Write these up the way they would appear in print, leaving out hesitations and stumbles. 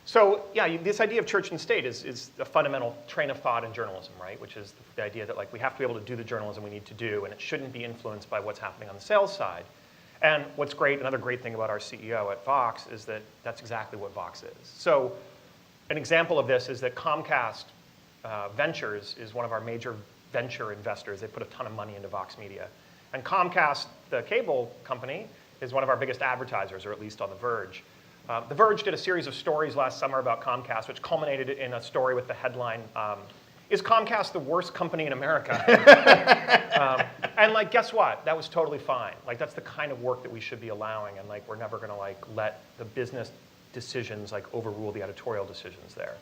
So yeah, this idea of church and state is a fundamental train of thought in journalism, right? Which is the idea that like we have to be able to do the journalism we need to do, and it shouldn't be influenced by what's happening on the sales side. And what's great, another great thing about our CEO at Vox is that that's exactly what Vox is. So an example of this is that Comcast Ventures is one of our major venture investors. They put a ton of money into Vox Media. And Comcast, the cable company, is one of our biggest advertisers, or at least on The Verge. The Verge did a series of stories last summer about Comcast, which culminated in a story with the headline, "Is Comcast the worst company in America?" And like, guess what? That was totally fine. Like, that's the kind of work that we should be allowing, and like, we're never gonna like let the business decisions like overrule the editorial decisions there.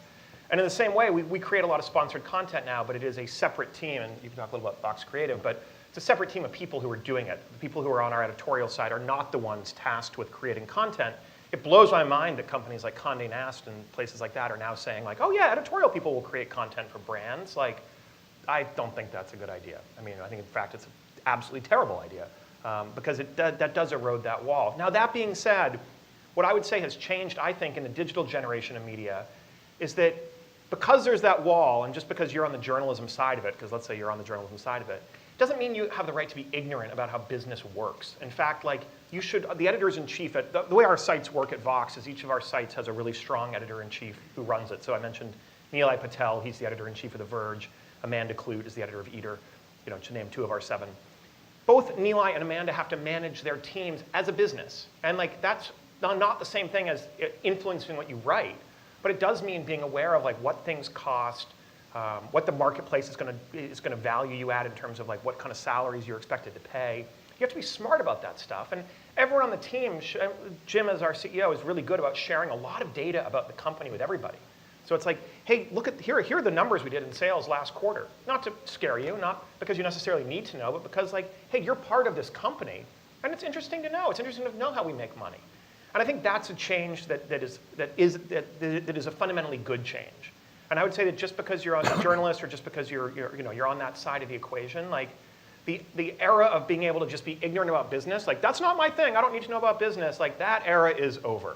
And in the same way, we create a lot of sponsored content now, but it is a separate team, and you can talk a little about Vox Creative, but it's a separate team of people who are doing it. The people who are on our editorial side are not the ones tasked with creating content. It blows my mind that companies like Condé Nast and places like that are now saying like, oh yeah, editorial people will create content for brands. Like, I don't think that's a good idea. I mean, I think in fact it's an absolutely terrible idea because that does erode that wall. Now that being said, what I would say has changed, I think, in the digital generation of media is that because there's that wall, and just because you're on the journalism side of it, because let's say you're on the journalism side of it, doesn't mean you have the right to be ignorant about how business works. In fact, like, you should, the editors-in-chief, the way our sites work at Vox is each of our sites has a really strong editor-in-chief who runs it. So I mentioned Nilay Patel, he's the editor-in-chief of The Verge. Amanda Kludt is the editor of Eater, you know, to name 2 of our 7. Both Nilay and Amanda have to manage their teams as a business. And like, that's not the same thing as influencing what you write, but it does mean being aware of like what things cost, what the marketplace is going to value you at in terms of like what kind of salaries you're expected to pay. You have to be smart about that stuff. And everyone on the team, Jim as our CEO, is really good about sharing a lot of data about the company with everybody. So it's like, hey, look at here are the numbers we did in sales last quarter. Not to scare you, not because you necessarily need to know, but because like, hey, you're part of this company, and it's interesting to know. It's interesting to know how we make money. And I think that's a change that is a fundamentally good change. And I would say that just because you're a journalist or just because you're on that side of the equation, like the era of being able to just be ignorant about business, like that's not my thing, I don't need to know about business, like that era is over.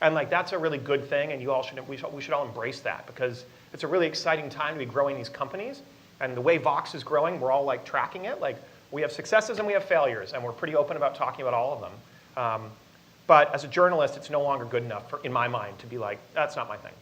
And like that's a really good thing, and we should all embrace that because it's a really exciting time to be growing these companies. And the way Vox is growing, we're all like tracking it. Like we have successes and we have failures, and we're pretty open about talking about all of them. But as a journalist, it's no longer good enough, in my mind, to be like, that's not my thing.